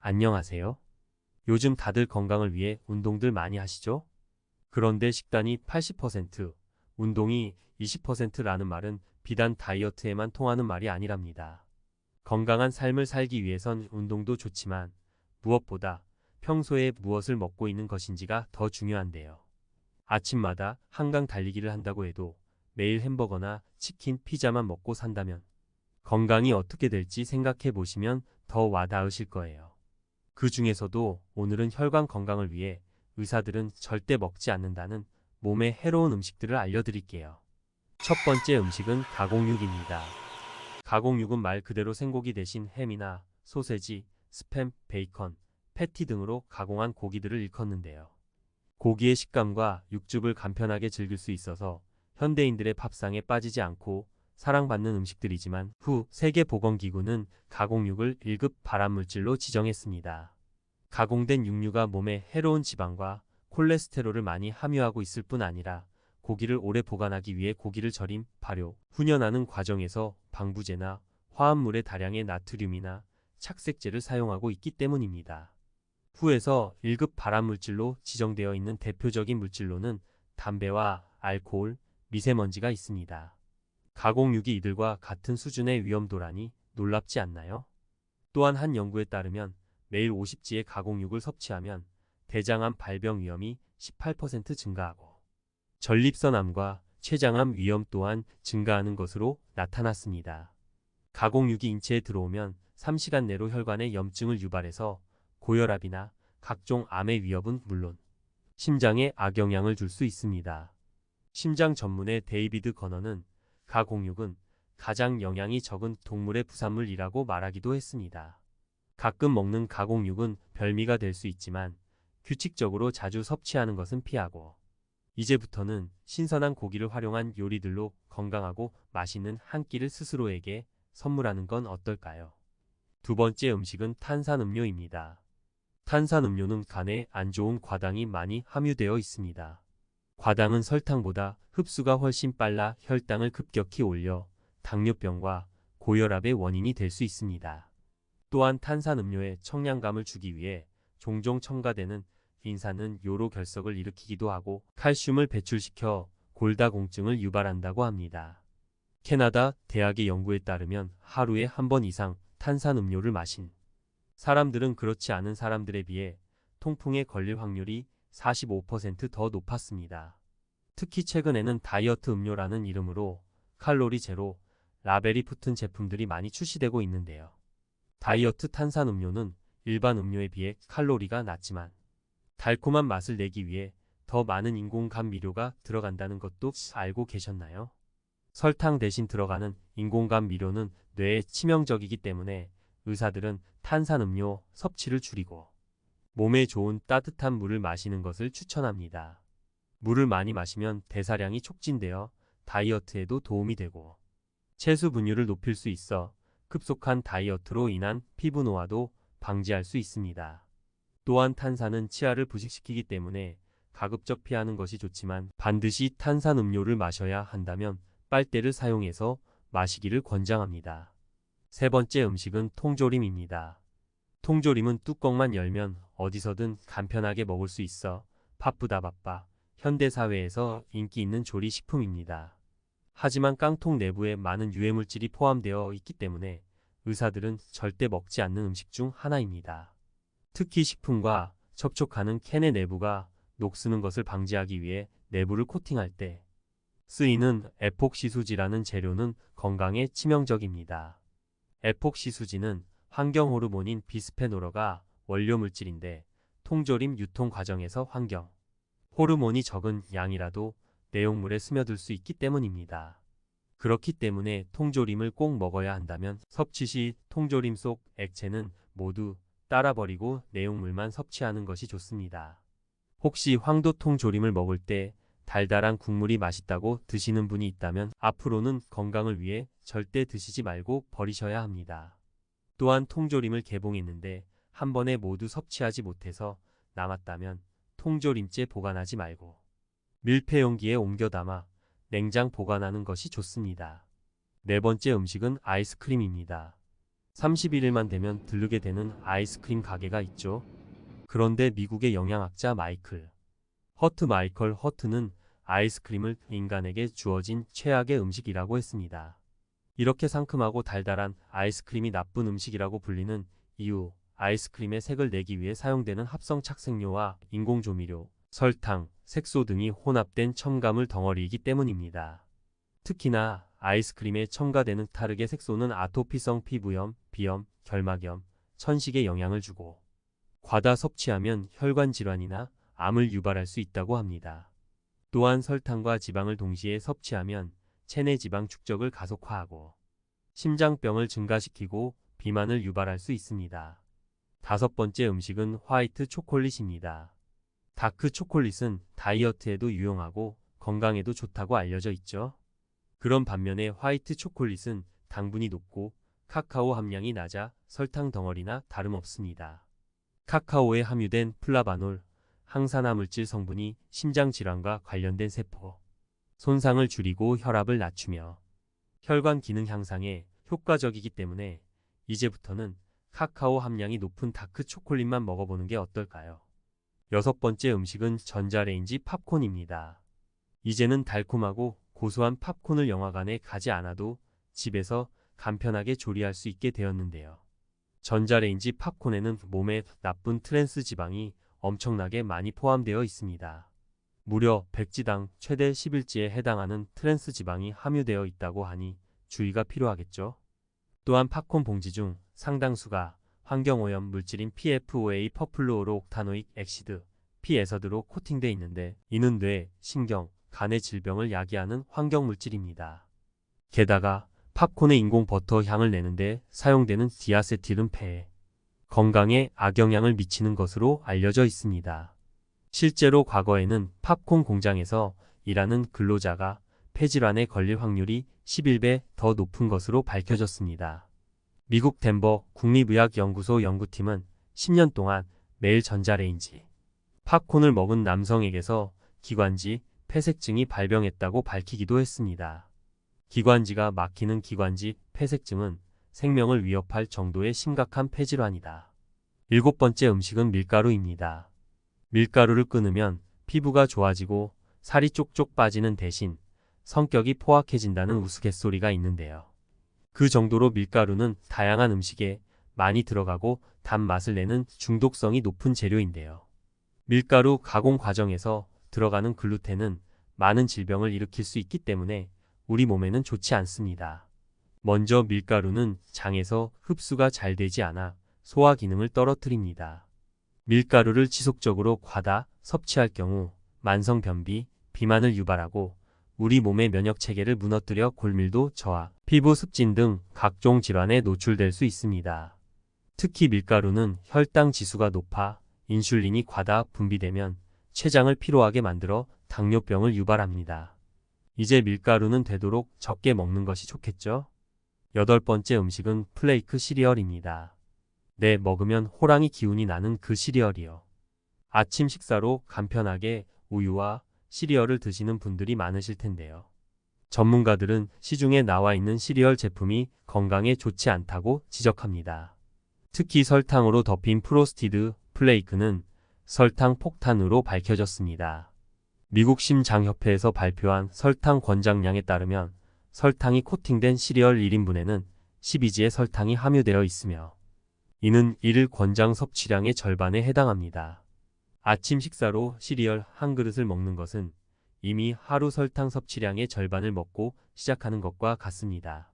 안녕하세요. 요즘 다들 건강을 위해 운동들 많이 하시죠? 그런데 식단이 80%, 운동이 20%라는 말은 비단 다이어트에만 통하는 말이 아니랍니다. 건강한 삶을 살기 위해선 운동도 좋지만 무엇보다 평소에 무엇을 먹고 있는 것인지가 더 중요한데요. 아침마다 한강 달리기를 한다고 해도 매일 햄버거나 치킨, 피자만 먹고 산다면 건강이 어떻게 될지 생각해 보시면 더 와닿으실 거예요. 그 중에서도 오늘은 혈관 건강을 위해 의사들은 절대 먹지 않는다는 몸에 해로운 음식들을 알려드릴게요. 첫 번째 음식은 가공육입니다. 가공육은 말 그대로 생고기 대신 햄이나 소세지, 스팸, 베이컨, 패티 등으로 가공한 고기들을 일컫는데요. 고기의 식감과 육즙을 간편하게 즐길 수 있어서 현대인들의 밥상에 빠지지 않고 사랑받는 음식들이지만 후 세계보건기구는 가공육을 1급 발암물질로 지정했습니다. 가공된 육류가 몸에 해로운 지방과 콜레스테롤을 많이 함유하고 있을 뿐 아니라 고기를 오래 보관하기 위해 고기를 절임, 발효, 훈연하는 과정에서 방부제나 화합물의 다량의 나트륨이나 착색제를 사용하고 있기 때문입니다. 후에서 1급 발암물질로 지정되어 있는 대표적인 물질로는 담배와 알코올, 미세먼지가 있습니다. 가공육이 이들과 같은 수준의 위험도라니 놀랍지 않나요? 또한 한 연구에 따르면 매일 50지의 가공육을 섭취하면 대장암 발병 위험이 18% 증가하고 전립선암과 췌장암 위험 또한 증가하는 것으로 나타났습니다. 가공육이 인체에 들어오면 3시간 내로 혈관에 염증을 유발해서 고혈압이나 각종 암의 위협은 물론 심장에 악영향을 줄 수 있습니다. 심장 전문의 데이비드 거너는 가공육은 가장 영양이 적은 동물의 부산물이라고 말하기도 했습니다. 가끔 먹는 가공육은 별미가 될 수 있지만 규칙적으로 자주 섭취하는 것은 피하고 이제부터는 신선한 고기를 활용한 요리들로 건강하고 맛있는 한 끼를 스스로에게 선물하는 건 어떨까요? 두 번째 음식은 탄산음료입니다. 탄산음료는 간에 안 좋은 과당이 많이 함유되어 있습니다. 과당은 설탕보다 흡수가 훨씬 빨라 혈당을 급격히 올려 당뇨병과 고혈압의 원인이 될 수 있습니다. 또한 탄산음료에 청량감을 주기 위해 종종 첨가되는 빈산은 요로 결석을 일으키기도 하고 칼슘을 배출시켜 골다공증을 유발한다고 합니다. 캐나다 대학의 연구에 따르면 하루에 한 번 이상 탄산음료를 마신 사람들은 그렇지 않은 사람들에 비해 통풍에 걸릴 확률이 45%더 높았습니다. 특히 최근에는 다이어트 음료라는 이름으로 칼로리 제로, 라벨이 붙은 제품들이 많이 출시되고 있는데요. 다이어트 탄산음료는 일반 음료에 비해 칼로리가 낮지만 달콤한 맛을 내기 위해 더 많은 인공 감미료가 들어간다는 것도 알고 계셨나요? 설탕 대신 들어가는 인공 감미료는 뇌에 치명적이기 때문에 의사들은 탄산음료 섭취를 줄이고 몸에 좋은 따뜻한 물을 마시는 것을 추천합니다. 물을 많이 마시면 대사량이 촉진되어 다이어트에도 도움이 되고 채수 분유를 높일 수 있어 급속한 다이어트로 인한 피부 노화도 방지할 수 있습니다. 또한 탄산은 치아를 부식시키기 때문에 가급적 피하는 것이 좋지만 반드시 탄산음료를 마셔야 한다면 빨대를 사용해서 마시기를 권장합니다. 세 번째 음식은 통조림입니다. 통조림은 뚜껑만 열면 어디서든 간편하게 먹을 수 있어 바쁘다 바빠 현대사회에서 인기 있는 조리식품입니다. 하지만 깡통 내부에 많은 유해물질이 포함되어 있기 때문에 의사들은 절대 먹지 않는 음식 중 하나입니다. 특히 식품과 접촉하는 캔의 내부가 녹쓰는 것을 방지하기 위해 내부를 코팅할 때 쓰이는 에폭시수지라는 재료는 건강에 치명적입니다. 에폭시수지는 환경 호르몬인 비스페놀가 원료 물질인데 통조림 유통 과정에서 환경 호르몬이 적은 양이라도 내용물에 스며들 수 있기 때문입니다. 그렇기 때문에 통조림을 꼭 먹어야 한다면 섭취 시 통조림 속 액체는 모두 따라버리고 내용물만 섭취하는 것이 좋습니다. 혹시 황도통조림을 먹을 때 달달한 국물이 맛있다고 드시는 분이 있다면 앞으로는 건강을 위해 절대 드시지 말고 버리셔야 합니다. 또한 통조림을 개봉했는데 한 번에 모두 섭취하지 못해서 남았다면 통조림째 보관하지 말고 밀폐 용기에 옮겨 담아 냉장 보관하는 것이 좋습니다. 네 번째 음식은 아이스크림입니다. 31일만 되면 들르게 되는 아이스크림 가게가 있죠. 그런데 미국의 영양학자 마이클 허트는 아이스크림을 인간에게 주어진 최악의 음식이라고 했습니다. 이렇게 상큼하고 달달한 아이스크림이 나쁜 음식이라고 불리는 이유, 아이스크림의 색을 내기 위해 사용되는 합성 착색료와 인공조미료, 설탕, 색소 등이 혼합된 첨가물 덩어리이기 때문입니다. 특히나 아이스크림에 첨가되는 타르게 색소는 아토피성 피부염, 비염, 결막염, 천식에 영향을 주고 과다 섭취하면 혈관 질환이나 암을 유발할 수 있다고 합니다. 또한 설탕과 지방을 동시에 섭취하면 체내 지방 축적을 가속화하고 심장병을 증가시키고 비만을 유발할 수 있습니다. 다섯 번째 음식은 화이트 초콜릿입니다. 다크 초콜릿은 다이어트에도 유용하고 건강에도 좋다고 알려져 있죠. 그런 반면에 화이트 초콜릿은 당분이 높고 카카오 함량이 낮아 설탕 덩어리나 다름없습니다. 카카오에 함유된 플라바놀, 항산화 물질 성분이 심장질환과 관련된 세포 손상을 줄이고 혈압을 낮추며 혈관 기능 향상에 효과적이기 때문에 이제부터는 카카오 함량이 높은 다크 초콜릿만 먹어보는 게 어떨까요? 여섯 번째 음식은 전자레인지 팝콘입니다. 이제는 달콤하고 고소한 팝콘을 영화관에 가지 않아도 집에서 간편하게 조리할 수 있게 되었는데요. 전자레인지 팝콘에는 몸에 나쁜 트랜스 지방이 엄청나게 많이 포함되어 있습니다. 무려 100지당 최대 11지에 해당하는 트랜스 지방이 함유되어 있다고 하니 주의가 필요하겠죠. 또한 팝콘 봉지 중 상당수가 환경오염 물질인 PFOA 퍼플루오로 옥타노익 액시드, P에서드로 코팅돼 있는데 이는 뇌, 신경, 간의 질병을 야기하는 환경물질입니다. 게다가 팝콘의 인공 버터 향을 내는데 사용되는 디아세틸은 폐에 건강에 악영향을 미치는 것으로 알려져 있습니다. 실제로 과거에는 팝콘 공장에서 일하는 근로자가 폐질환에 걸릴 확률이 11배 더 높은 것으로 밝혀졌습니다. 미국 덴버 국립의학연구소 연구팀은 10년 동안 매일 전자레인지 팝콘을 먹은 남성에게서 기관지 폐색증이 발병했다고 밝히기도 했습니다. 기관지가 막히는 기관지 폐색증은 생명을 위협할 정도의 심각한 폐질환이다. 일곱 번째 음식은 밀가루입니다. 밀가루를 끊으면 피부가 좋아지고 살이 쪽쪽 빠지는 대신 성격이 포악해진다는 우스갯소리가 있는데요. 그 정도로 밀가루는 다양한 음식에 많이 들어가고 단맛을 내는 중독성이 높은 재료인데요. 밀가루 가공 과정에서 들어가는 글루텐은 많은 질병을 일으킬 수 있기 때문에 우리 몸에는 좋지 않습니다. 먼저 밀가루는 장에서 흡수가 잘 되지 않아 소화 기능을 떨어뜨립니다. 밀가루를 지속적으로 과다 섭취할 경우 만성 변비, 비만을 유발하고 우리 몸의 면역 체계를 무너뜨려 골밀도 저하, 피부 습진 등 각종 질환에 노출될 수 있습니다. 특히 밀가루는 혈당 지수가 높아 인슐린이 과다 분비되면 췌장을 피로하게 만들어 당뇨병을 유발합니다. 이제 밀가루는 되도록 적게 먹는 것이 좋겠죠? 여덟 번째 음식은 플레이크 시리얼입니다. 네, 먹으면 호랑이 기운이 나는 그 시리얼이요. 아침 식사로 간편하게 우유와 시리얼을 드시는 분들이 많으실 텐데요. 전문가들은 시중에 나와 있는 시리얼 제품이 건강에 좋지 않다고 지적합니다. 특히 설탕으로 덮인 프로스티드 플레이크는 설탕 폭탄으로 밝혀졌습니다. 미국 심장협회에서 발표한 설탕 권장량에 따르면 설탕이 코팅된 시리얼 1인분에는 12지의 설탕이 함유되어 있으며 이는 일일 권장 섭취량의 절반에 해당합니다. 아침 식사로 시리얼 한 그릇을 먹는 것은 이미 하루 설탕 섭취량의 절반을 먹고 시작하는 것과 같습니다.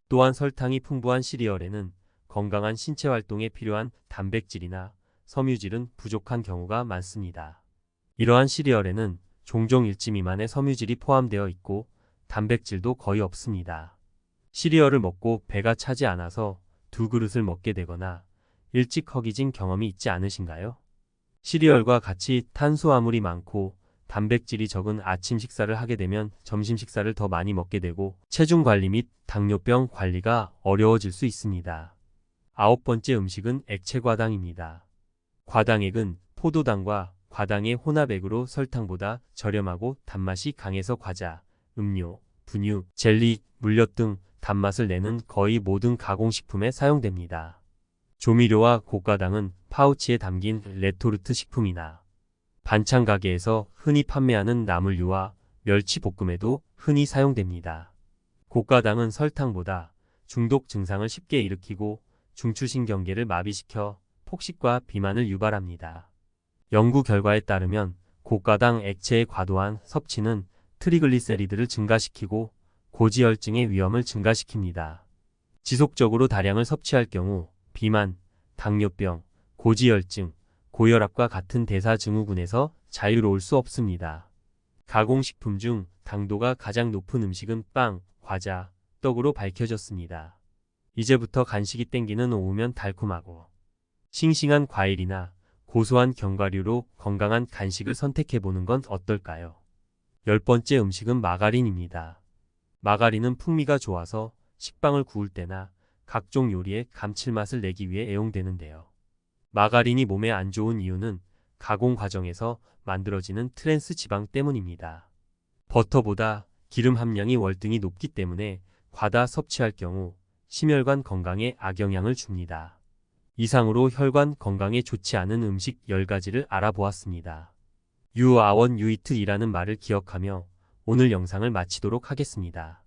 또한 설탕이 풍부한 시리얼에는 건강한 신체 활동에 필요한 단백질이나 섬유질은 부족한 경우가 많습니다. 이러한 시리얼에는 종종 1지 미만의 섬유질이 포함되어 있고 단백질도 거의 없습니다. 시리얼을 먹고 배가 차지 않아서 두 그릇을 먹게 되거나 일찍 허기진 경험이 있지 않으신가요? 시리얼과 같이 탄수화물이 많고 단백질이 적은 아침 식사를 하게 되면 점심 식사를 더 많이 먹게 되고 체중 관리 및 당뇨병 관리가 어려워질 수 있습니다. 아홉 번째 음식은 액체 과당입니다. 과당액은 포도당과 과당의 혼합액으로 설탕보다 저렴하고 단맛이 강해서 과자, 음료, 분유, 젤리, 물엿 등 단맛을 내는 거의 모든 가공식품에 사용됩니다. 조미료와 고가당은 파우치에 담긴 레토르트 식품이나 반찬 가게에서 흔히 판매하는 나물류와 멸치 볶음에도 흔히 사용됩니다. 고가당은 설탕보다 중독 증상을 쉽게 일으키고 중추신경계를 마비시켜 폭식과 비만을 유발합니다. 연구 결과에 따르면 고가당 액체의 과도한 섭취는 트리글리세리드를 증가시키고 고지혈증의 위험을 증가시킵니다. 지속적으로 다량을 섭취할 경우 비만, 당뇨병, 고지혈증, 고혈압과 같은 대사증후군에서 자유로울 수 없습니다. 가공식품 중 당도가 가장 높은 음식은 빵, 과자, 떡으로 밝혀졌습니다. 이제부터 간식이 땡기는 오후면 달콤하고 싱싱한 과일이나 고소한 견과류로 건강한 간식을 선택해보는 건 어떨까요? 10번째 음식은 마가린입니다. 마가린은 풍미가 좋아서 식빵을 구울 때나 각종 요리에 감칠맛을 내기 위해 애용되는데요. 마가린이 몸에 안 좋은 이유는 가공 과정에서 만들어지는 트랜스 지방 때문입니다. 버터보다 기름 함량이 월등히 높기 때문에 과다 섭취할 경우 심혈관 건강에 악영향을 줍니다. 이상으로 혈관 건강에 좋지 않은 음식 10가지를 알아보았습니다. 유아원 유이트이라는 말을 기억하며 오늘 영상을 마치도록 하겠습니다.